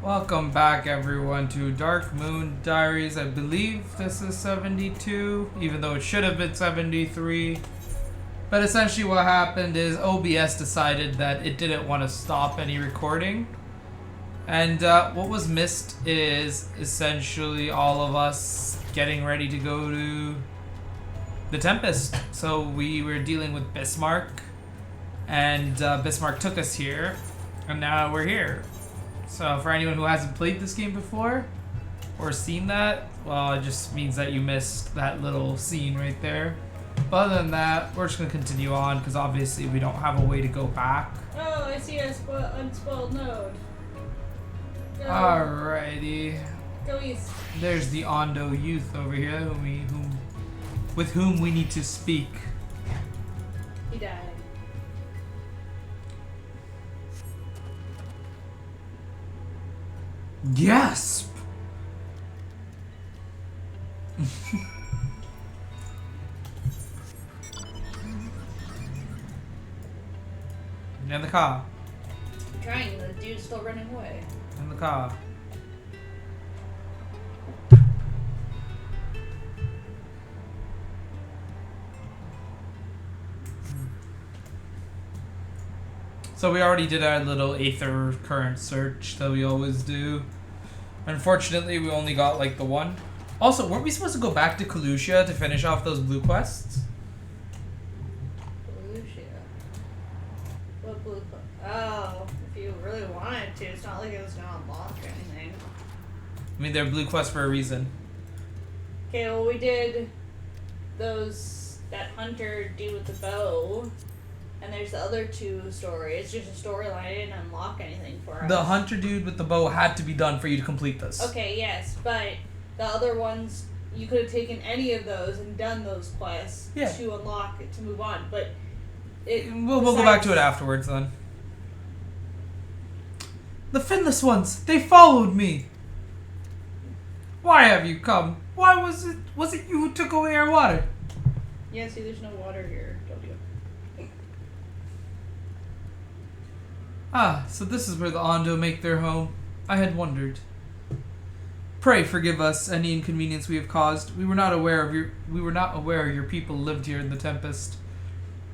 Welcome back, everyone, to Darkmoon Diaries. I believe this is 72, even though it should have been 73. But essentially what happened is OBS decided that it didn't want to stop any recording. And what was missed is essentially all of us getting ready to go to the Tempest. So we were dealing with Bismarck, and Bismarck took us here, and now we're here. So for anyone who hasn't played this game before or seen that, well, it just means that you missed that little scene right there. But other than that, we're just going to continue on because obviously we don't have a way to go back. Oh, I see a unspoiled node. Go. Alrighty. Go east. There's the Ondo youth over here with whom we need to speak. He died. Gasp! In the car. I'm trying, the dude's still running away. In the car. So we already did our little Aether current search that we always do. Unfortunately, we only got like the one. Also, weren't we supposed to go back to Kalusia to finish off those blue quests? Kalusia. What blue quest? Oh, if you really wanted to, it's not like it was gonna unlock or anything. I mean, they're blue quests for a reason. Okay, well we did that hunter dude with the bow. And there's the other two stories. It's just a storyline. I didn't unlock anything for us. The hunter dude with the bow had to be done for you to complete this. Okay, yes, but the other ones, you could have taken any of those and done those quests to unlock it, to move on. But we'll go back to it afterwards then. The finless ones, they followed me. Why have you come? Why was it you who took away our water? Yeah, see, there's no water here, W. Ah, so this is where the Ondo make their home. I had wondered. Pray forgive us any inconvenience we have caused. We were not aware your people lived here in the Tempest.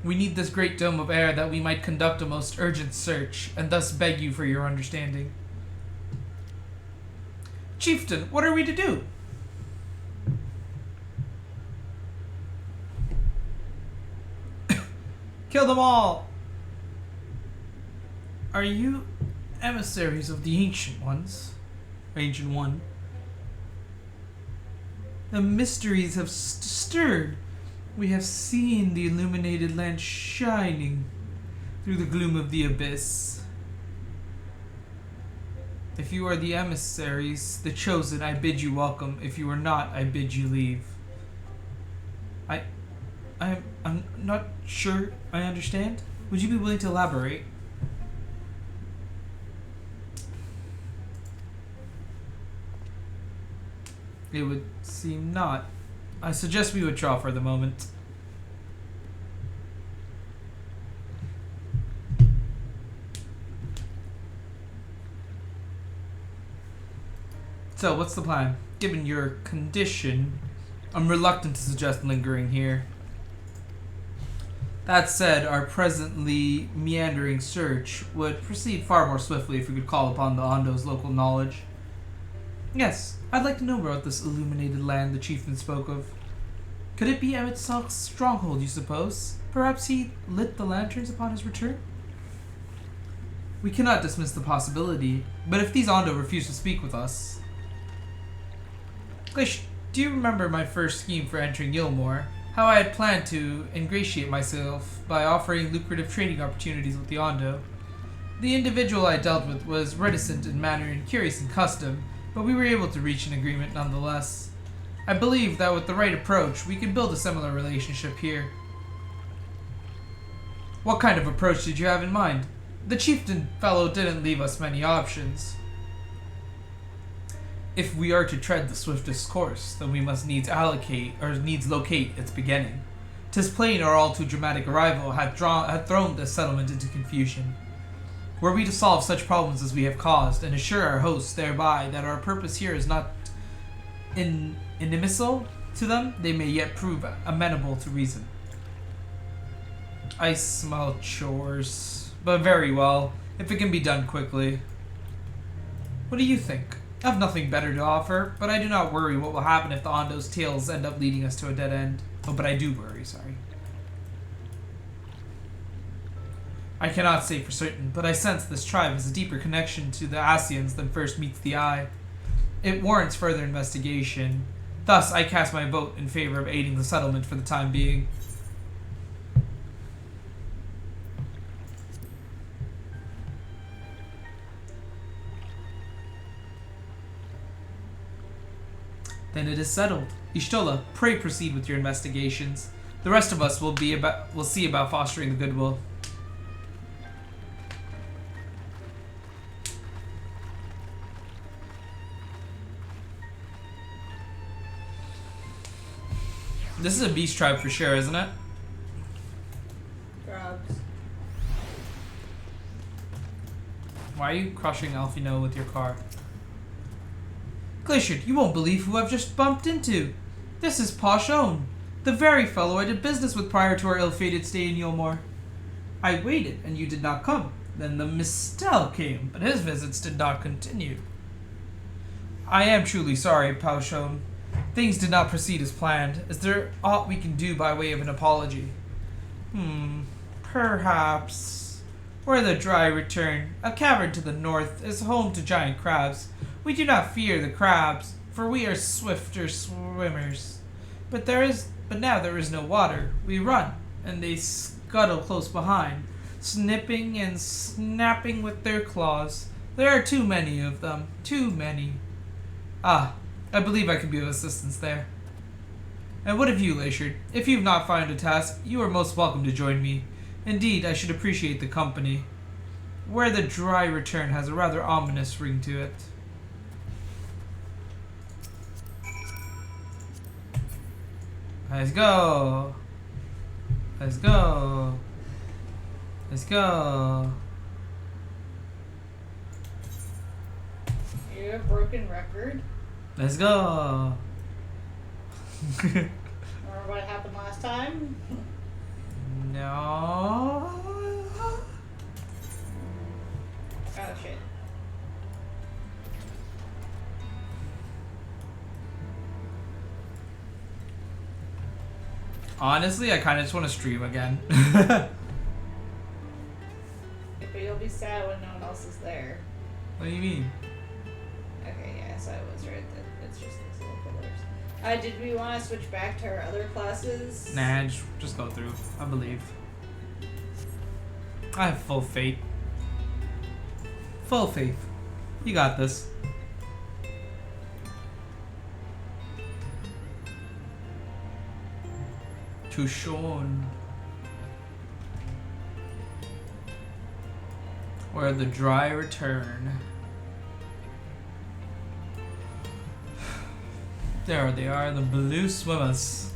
We need this great dome of air that we might conduct a most urgent search, and thus beg you for your understanding. Chieftain, what are we to do? Kill them all! Are you emissaries of the Ancient Ones? Ancient One. The mysteries have stirred. We have seen the illuminated land shining through the gloom of the abyss. If you are the emissaries, the chosen, I bid you welcome. If you are not, I bid you leave. I'm not sure I understand. Would you be willing to elaborate? It would seem not. I suggest we withdraw for the moment. So, what's the plan? Given your condition, I'm reluctant to suggest lingering here. That said, our presently meandering search would proceed far more swiftly if we could call upon the Ondo's local knowledge. Yes, I'd like to know about this illuminated land the chieftain spoke of. Could it be Emmett Salk's stronghold, you suppose? Perhaps he lit the lanterns upon his return? We cannot dismiss the possibility, but if these Ondo refuse to speak with us... Glish, do you remember my first scheme for entering Yilmore? How I had planned to ingratiate myself by offering lucrative trading opportunities with the Ondo. The individual I dealt with was reticent in manner and curious in custom, but we were able to reach an agreement nonetheless. I believe that with the right approach, we can build a similar relationship here. What kind of approach did you have in mind? The chieftain fellow didn't leave us many options. If we are to tread the swiftest course, then we must needs locate its beginning. 'Tis plain our all too dramatic arrival had thrown this settlement into confusion. Were we to solve such problems as we have caused, and assure our hosts thereby that our purpose here is not inimical to them, they may yet prove amenable to reason. I smell chores, but very well, if it can be done quickly. What do you think? I have nothing better to offer, but I do not worry what will happen if the Ondo's tales end up leading us to a dead end. Oh, but I do worry, sorry. I cannot say for certain, but I sense this tribe has a deeper connection to the Asians than first meets the eye. It warrants further investigation. Thus, I cast my vote in favor of aiding the settlement for the time being. Then it is settled. Ishtola, pray proceed with your investigations. The rest of us will see about fostering the goodwill. This is a beast tribe for sure, isn't it? Drugs. Why are you crushing Alfino with your car? Glacier, you won't believe who I've just bumped into. This is Poshone, the very fellow I did business with prior to our ill-fated stay in Yulmore. I waited, and you did not come. Then the Mistel came, but his visits did not continue. I am truly sorry, Poshone. Things did not proceed as planned. Is there aught we can do by way of an apology? Perhaps. Where the dry return, a cavern to the north, is home to giant crabs. We do not fear the crabs, for we are swifter swimmers. But now there is no water. We run, and they scuttle close behind, snipping and snapping with their claws. There are too many of them. Too many. Ah, I believe I can be of assistance there. And what of you, Lashard? If you've not found a task, you are most welcome to join me. Indeed, I should appreciate the company. Where the dry return has a rather ominous ring to it. Let's go. Let's go. Let's go. You have a broken record? Let's go. Remember what happened last time? No. Oh shit. Honestly, I kind of just want to stream again. But you'll be sad when no one else is there. What do you mean? Okay, yeah, so I was right. It's just these little pillars. Did we want to switch back to our other classes? Nah, just go through. I believe. I have full faith. Full faith. You got this. Tushon. Where the dry return. There they are, the blue swimmers.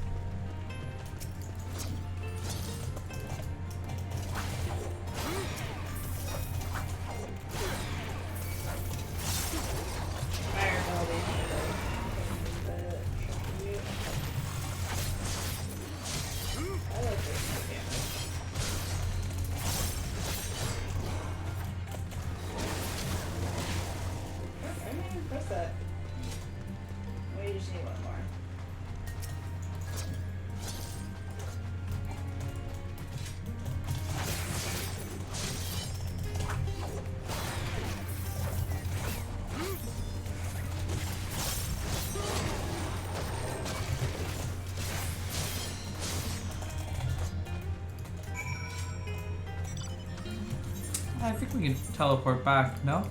I think we can teleport back, no?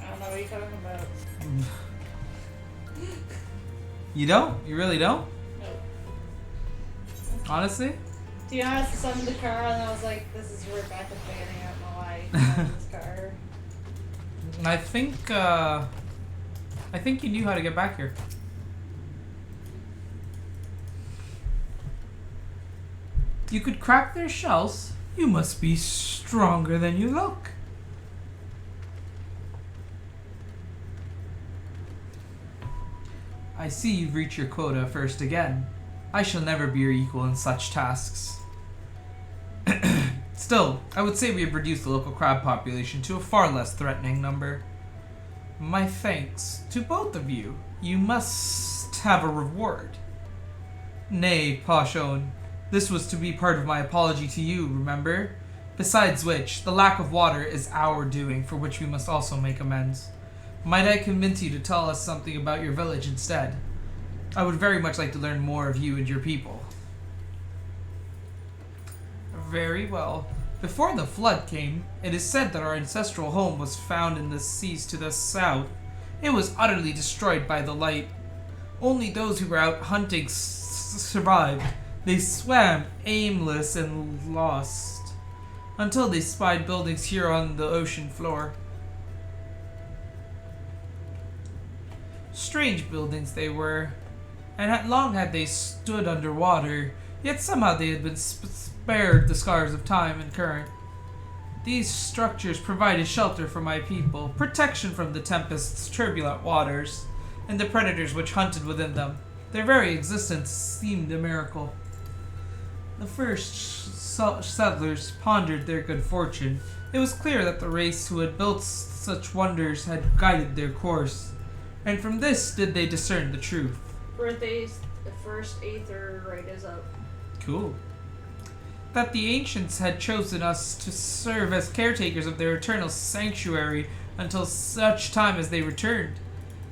I don't know what you're talking about. You don't? You really don't? Nope. Honestly? To be honest, I summoned the car and I was like, this is where back at the beginning. I don't know why I summoned this car. I think you knew how to get back here. You could crack their shells. You must be stronger than you look. I see you've reached your quota first again. I shall never be your equal in such tasks. Still, I would say we have reduced the local crab population to a far less threatening number. My thanks to both of you. You must have a reward. Nay, Pashon, this was to be part of my apology to you, remember? Besides which, the lack of water is our doing, for which we must also make amends. Might I convince you to tell us something about your village instead? I would very much like to learn more of you and your people. Very well. Before the flood came, it is said that our ancestral home was found in the seas to the south. It was utterly destroyed by the light. Only those who were out hunting survived. They swam aimless and lost, until they spied buildings here on the ocean floor. Strange buildings they were, and had they stood underwater, yet somehow they had been spared the scars of time and current. These structures provided shelter for my people, protection from the Tempest's turbulent waters, and the predators which hunted within them. Their very existence seemed a miracle. The first settlers pondered their good fortune. It was clear that the race who had built such wonders had guided their course, and from this did they discern the truth. Birthdays, the first Aether rite is up. Cool. That the ancients had chosen us to serve as caretakers of their eternal sanctuary until such time as they returned.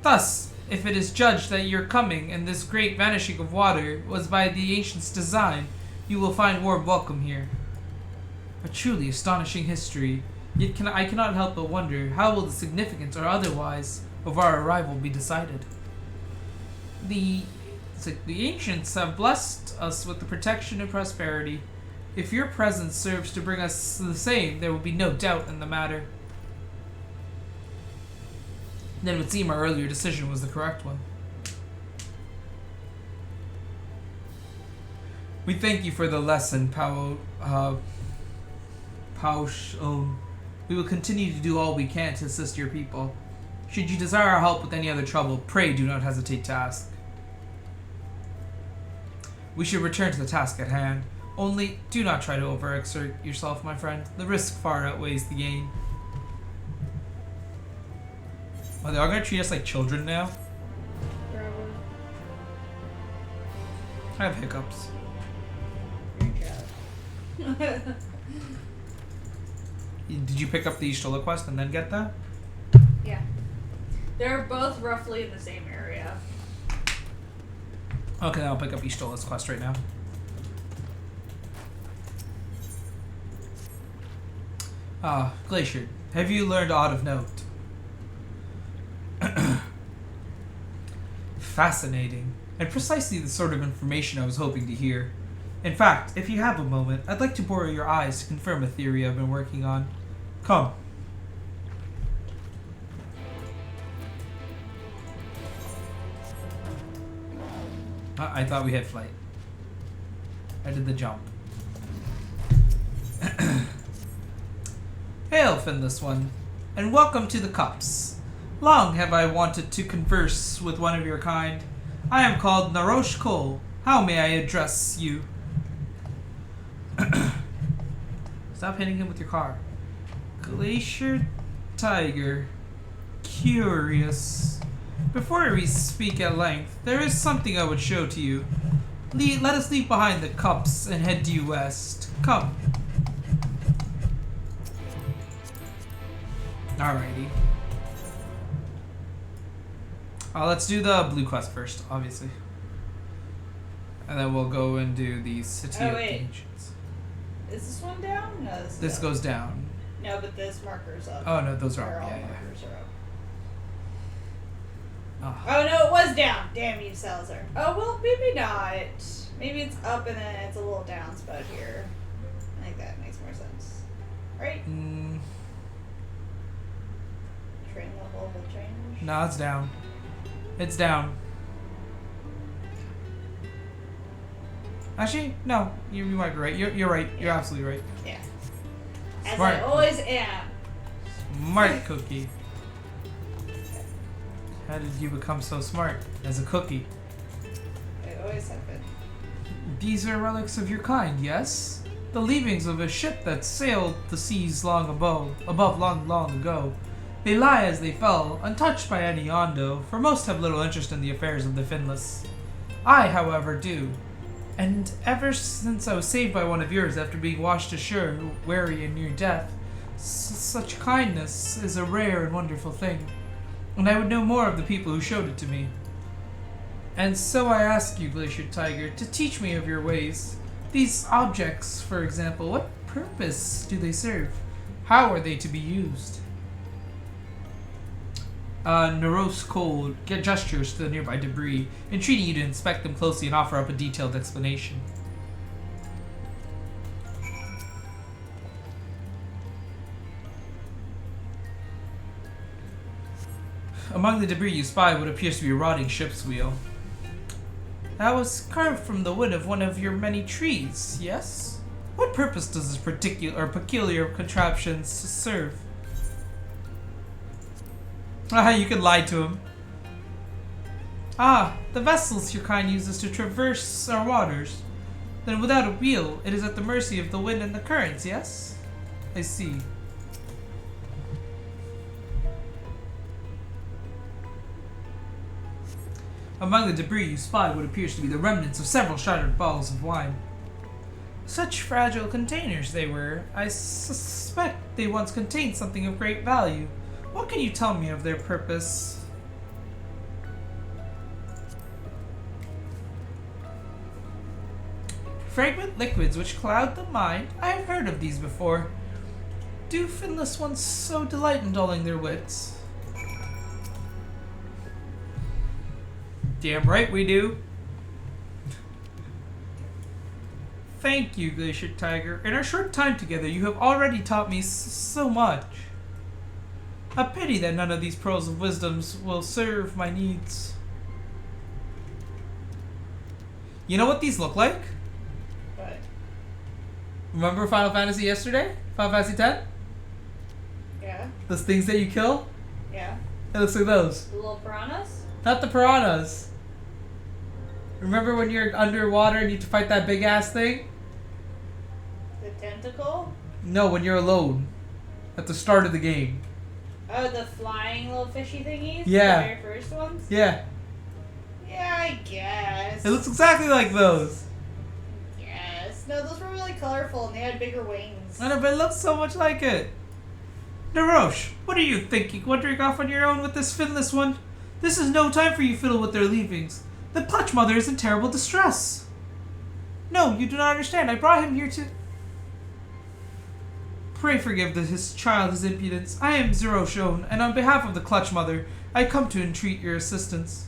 Thus, if it is judged that your coming and this great vanishing of water was by the ancients' design, you will find warm welcome here. A truly astonishing history, yet I cannot help but wonder how will the significance or otherwise of our arrival be decided. The ancients have blessed us with the protection and prosperity. If your presence serves to bring us the same, there will be no doubt in the matter. Then it would seem our earlier decision was the correct one. We thank you for the lesson, Paush. We will continue to do all we can to assist your people. Should you desire our help with any other trouble, pray do not hesitate to ask. We should return to the task at hand. Only, do not try to overexert yourself, my friend. The risk far outweighs the gain. Oh, they're all gonna treat us like children now? Probably. I have hiccups. Your job. Did you pick up the Ishtola quest and then get that? Yeah. They're both roughly in the same area. Okay, then I'll pick up Ishtola's quest right now. Glacier, have you learned aught of note? Fascinating, and precisely the sort of information I was hoping to hear. In fact, if you have a moment, I'd like to borrow your eyes to confirm a theory I've been working on. Come. I thought we had flight. I did the jump. Hail, Finless One, and welcome to the Cups. Long have I wanted to converse with one of your kind. I am called Narosh Kol. How may I address you? Stop hitting him with your car. Glacier Tiger. Curious. Before we speak at length, there is something I would show to you. Let us leave behind the cups and head due west. Come. Alrighty. Let's do the blue quest first, obviously. And then we'll go and do the City of the Ancients. Is this one down? No, this goes down. No, but this marker's up. Oh no, those are Or up. all Yeah, markers are up. Oh. Oh no, it was down. Damn you, Salazar. Oh well, maybe not. Maybe it's up and then it's a little down spot here. I think that makes more sense. Right? Train level will change. No, it's down. It's down. Actually, no. You might be right. You're right. You're absolutely right. Yeah. As Smart. I always am. Smart cookie. How did you become so smart? As a cookie. I always have been. These are relics of your kind, yes? The leavings of a ship that sailed the seas long above long ago. They lie as they fell, untouched by any Ondo, for most have little interest in the affairs of the Finless. I, however, do. And ever since I was saved by one of yours after being washed ashore, weary and near death, such kindness is a rare and wonderful thing, and I would know more of the people who showed it to me. And so I ask you, Glacier Tiger, to teach me of your ways. These objects, for example, what purpose do they serve? How are they to be used? Naros Cold gestures to the nearby debris, entreating you to inspect them closely and offer up a detailed explanation. Among the debris you spy what appears to be a rotting ship's wheel. That was carved from the wood of one of your many trees, yes? What purpose does this peculiar contraption serve? You could lie to him. The vessels your kind uses to traverse our waters. Then without a wheel, it is at the mercy of the wind and the currents, yes? I see. Among the debris you spy what appears to be the remnants of several shattered bottles of wine. Such fragile containers they were. I suspect they once contained something of great value. What can you tell me of their purpose? Fragrant liquids which cloud the mind? I have heard of these before. Do finless ones so delight in dulling their wits? Damn right we do. Thank you, Glacier Tiger. In our short time together, you have already taught me so much. A pity that none of these pearls of wisdoms will serve my needs. You know what these look like? What? Remember Final Fantasy yesterday? Final Fantasy X? Yeah. Those things that you kill? Yeah. It looks like those. The little piranhas? Not the piranhas. Remember when you're underwater and you have to fight that big ass thing? The tentacle? No, when you're alone. At the start of the game. Oh, the flying little fishy thingies? Yeah. The very first ones? Yeah. Yeah, I guess. It looks exactly like those. Yes. No, those were really colorful and they had bigger wings. I know, but it looks so much like it. Narosh, what are you thinking? Wandering off on your own with this finless one? This is no time for you to fiddle with their leavings. The Clutch Mother is in terrible distress. No, you do not understand. I brought him here to... Pray forgive his child his impudence. I am Zero Shone, and on behalf of the Clutch Mother, I come to entreat your assistance.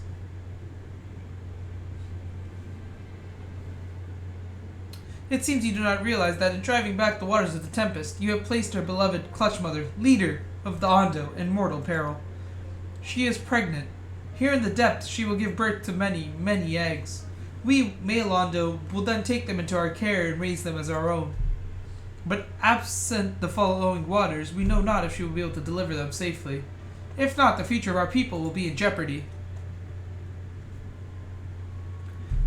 It seems you do not realize that in driving back the waters of the Tempest, you have placed our beloved Clutch Mother, leader of the Ondo, in mortal peril. She is pregnant. Here in the depths, she will give birth to many, many eggs. We, male Ondo, will then take them into our care and raise them as our own. But absent the following waters, we know not if she will be able to deliver them safely. If not, the future of our people will be in jeopardy.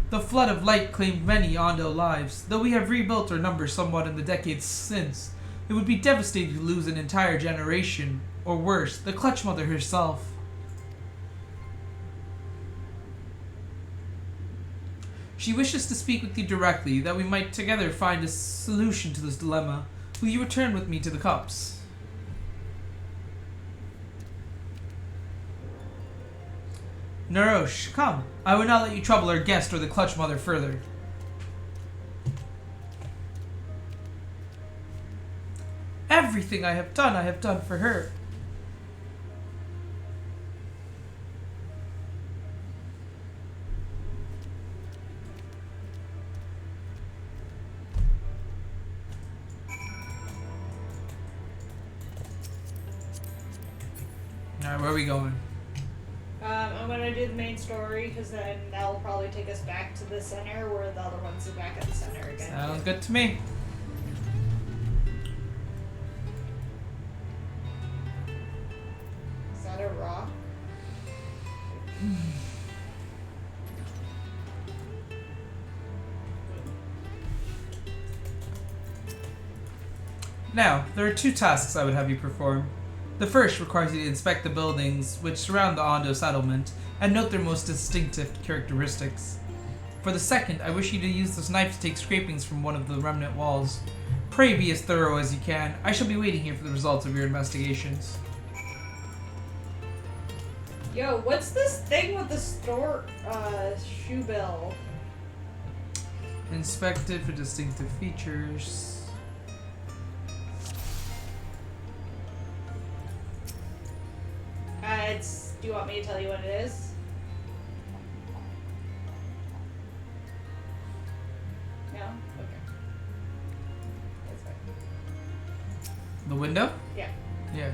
The flood of light claimed many Ondo lives. Though we have rebuilt our numbers somewhat in the decades since, it would be devastating to lose an entire generation, or worse, the Clutch Mother herself. She wishes to speak with you directly, that we might together find a solution to this dilemma. Will you return with me to the cups? Narosh, come. I will not let you trouble our guest or the Clutch Mother further. Everything I have done for her. Alright, where are we going? I'm gonna do the main story because then that will probably take us back to the center where the other ones are back at the center again. Sounds good to me. Is that a rock? Now, there are 2 tasks I would have you perform. The first requires you to inspect the buildings which surround the Ondo settlement and note their most distinctive characteristics. For the second, I wish you to use this knife to take scrapings from one of the remnant walls. Pray be as thorough as you can. I shall be waiting here for the results of your investigations. Yo, what's this thing with the store, shoe bill? Inspected for distinctive features. Do you want me to tell you what it is? No? Okay. That's fine. The window? Yeah. Yeah.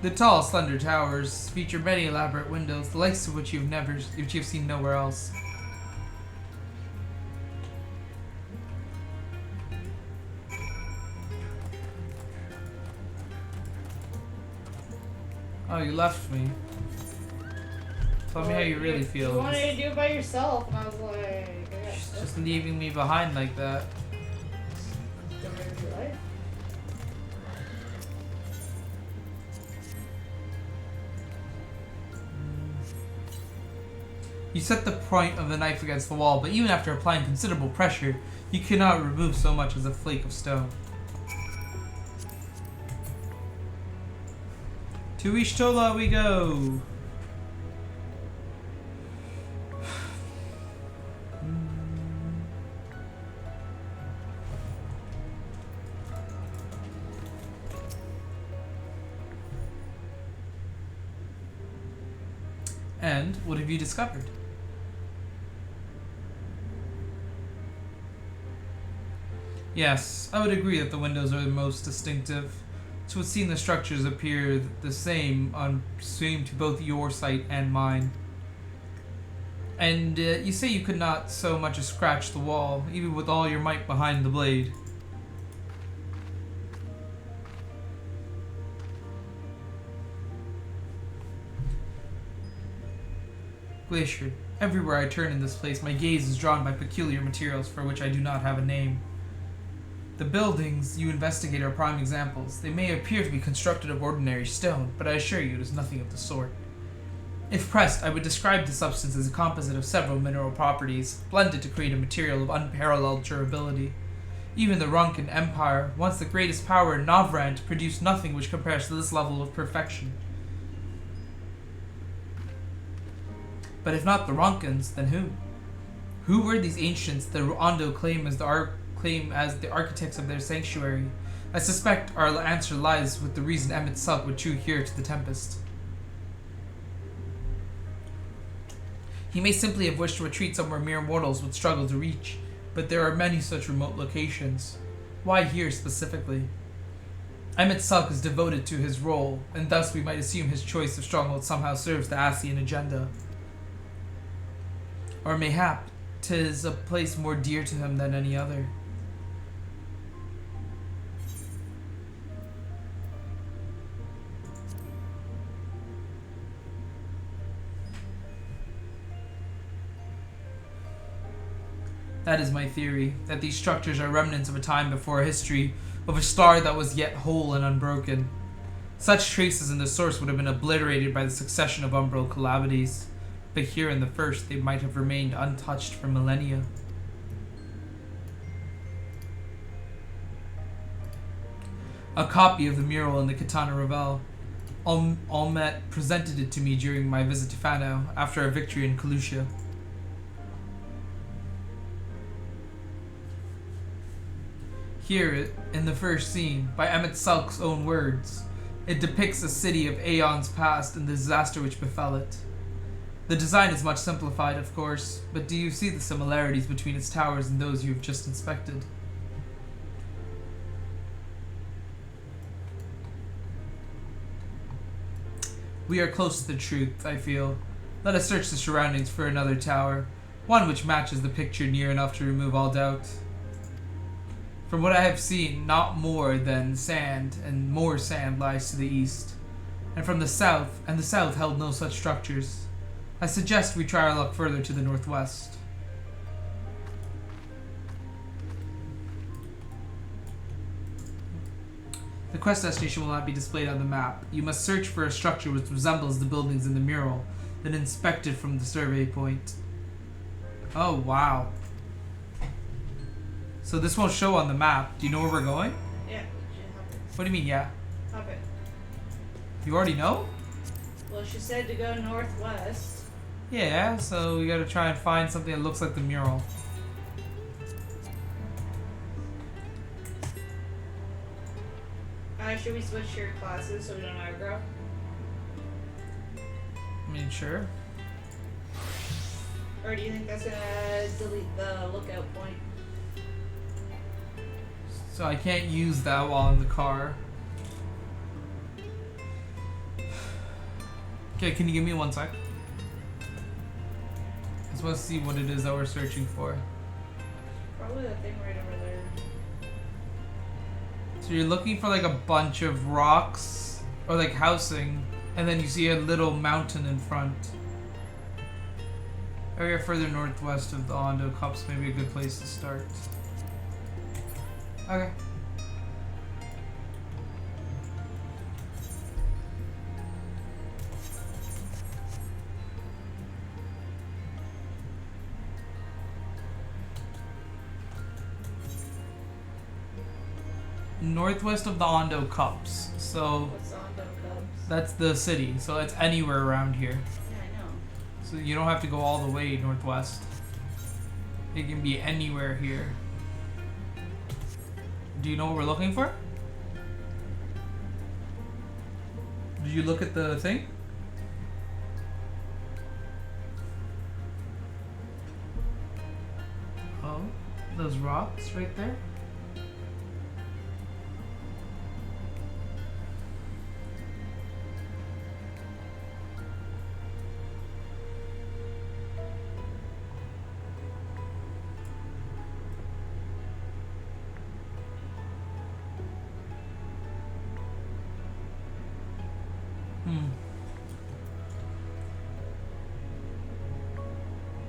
The tall, slender towers feature many elaborate windows, the likes of which you've seen nowhere else. Oh, you left me. Tell me how you really feel. You wanted to do it by yourself, and I was like, I got Just leaving me behind like that. Don't ruin your life. You set the point of the knife against the wall, but even after applying considerable pressure, you cannot remove so much as a flake of stone. To Ishtola we go! And what have you discovered? Yes, I would agree that the windows are the most distinctive. It would seem the structures appear the same to both your sight and mine. And you say you could not so much as scratch the wall, even with all your might behind the blade. Glacier, everywhere I turn in this place, my gaze is drawn by peculiar materials for which I do not have a name. The buildings you investigate are prime examples. They may appear to be constructed of ordinary stone, but I assure you it is nothing of the sort. If pressed, I would describe the substance as a composite of several mineral properties, blended to create a material of unparalleled durability. Even the Ronkan Empire, once the greatest power in Novrand, produced nothing which compares to this level of perfection. But if not the Ronkans, then who? Who were these ancients the Ondo claim as the architects of their sanctuary? I suspect our answer lies with the reason Emmett Sulk would chew here to the Tempest. He may simply have wished to retreat somewhere mere mortals would struggle to reach, but there are many such remote locations. Why here specifically? Emmett Sulk is devoted to his role, and thus we might assume his choice of stronghold somehow serves the Asian agenda. Or mayhap 'tis a place more dear to him than any other. That is my theory, that these structures are remnants of a time before history, of a star that was yet whole and unbroken. Such traces in the source would have been obliterated by the succession of umbral calamities, but here in the first they might have remained untouched for millennia. A copy of the mural in the Katana Revel. Almet presented it to me during my visit to Fano after our victory in Kalusha. Here, in the first scene, by Emmett Sulk's own words, it depicts a city of aeons past and the disaster which befell it. The design is much simplified, of course, but do you see the similarities between its towers and those you have just inspected? We are close to the truth, I feel. Let us search the surroundings for another tower, one which matches the picture near enough to remove all doubt. From what I have seen, not more than sand, and more sand lies to the east. And from the south held no such structures. I suggest we try our luck further to the northwest. The quest destination will not be displayed on the map. You must search for a structure which resembles the buildings in the mural, then inspect it from the survey point. Oh, wow. So this won't show on the map. Do you know where we're going? Yeah, we should hop it. What do you mean, yeah? Hop it. You already know? Well, she said to go northwest. Yeah, so we gotta try and find something that looks like the mural. Should we switch your classes so we don't aggro? I mean, sure. Or do you think that's gonna delete the lookout point? So I can't use that while in the car. Okay, can you give me 1 sec? I just want to see what it is that we're searching for. Probably that thing right over there. So you're looking for like a bunch of rocks or like housing, and then you see a little mountain in front. Area further northwest of the Ondo Cups may be a good place to start. Okay. Northwest of the Ondo Cups. So What's Ondo Cubs? that's the city. So it's anywhere around here. Yeah, I know. So you don't have to go all the way northwest. It can be anywhere here. Do you know what we're looking for? Did you look at the thing? Oh, those rocks right there?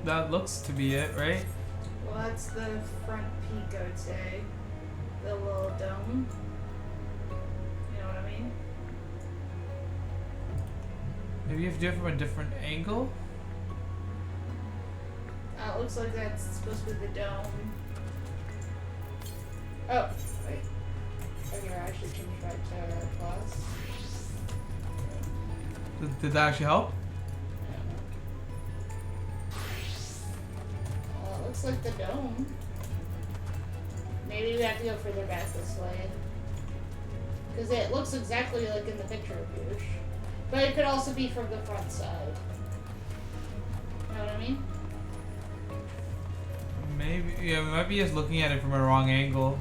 That looks to be it, right? Well, that's the front peak, I would say. The little dome. You know what I mean? Maybe you have to do it from a different angle? It looks like that's supposed to be the dome. Oh, wait. Okay, I actually changed back to class. Did that actually help? Well, it looks like the dome. Maybe we have to go further back this way. Because it looks exactly like in the picture of Bush. But it could also be from the front side. You know what I mean? Maybe, yeah, we might be just looking at it from a wrong angle.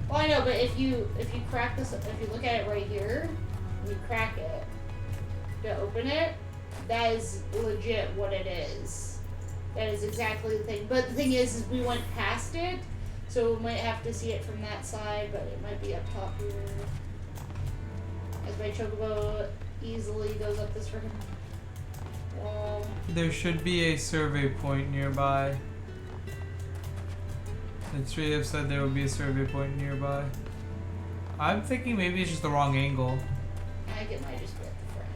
Well, I know, but if you crack this, if you look at it right here, and you crack it to open it, that is legit what it is. That is exactly the thing. But the thing is we went past it, so we might have to see it from that side, but it might be up top here. As my chocobo easily goes up this freaking wall. There should be a survey point nearby. It straight up said there would be a survey point nearby. I'm thinking maybe it's just the wrong angle. I think it might just be at the front.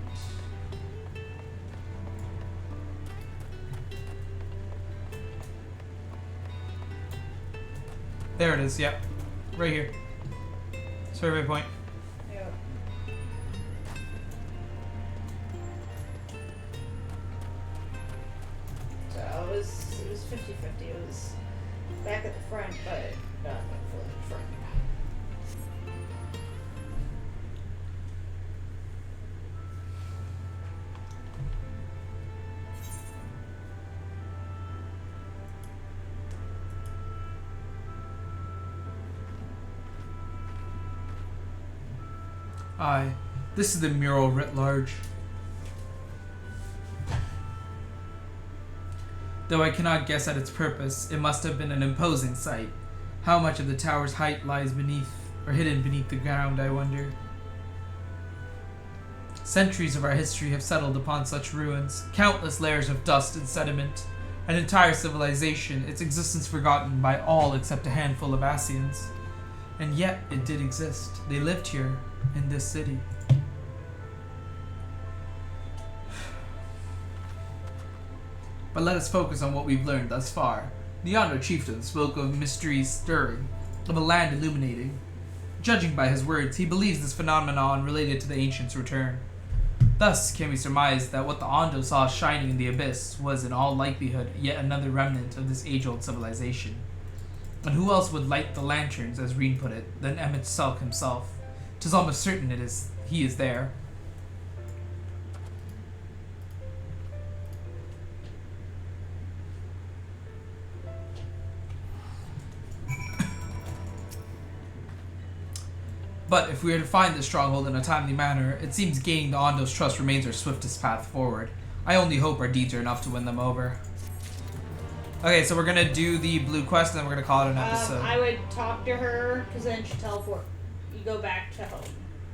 There it is, yep. Right here. Survey point. Yep. So it was 50-50. It was back at the front, but not fully in front. Aye. This is the mural writ large. Though I cannot guess at its purpose, it must have been an imposing sight. How much of the tower's height lies beneath, or hidden beneath the ground, I wonder. Centuries of our history have settled upon such ruins, countless layers of dust and sediment, an entire civilization, its existence forgotten by all except a handful of Asians. And yet, it did exist. They lived here, in this city. But let us focus on what we've learned thus far. The Yonder chieftain spoke of mysteries stirring, of a land illuminating. Judging by his words, he believes this phenomenon related to the ancients' return. Thus can we surmise that what the Ondo saw shining in the abyss was in all likelihood yet another remnant of this age-old civilization. And who else would light the lanterns, as Reen put it, than Emmett Selk himself? 'Tis almost certain he is there. But if we are to find this stronghold in a timely manner, it seems gaining the Ondo's trust remains our swiftest path forward. I only hope our deeds are enough to win them over. Okay, so we're gonna do the blue quest and then we're gonna call it an episode. I would talk to her, because then she teleport. You go back to home.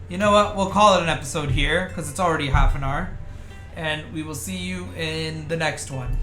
You know what? We'll call it an episode here, because it's already half an hour. And we will see you in the next one.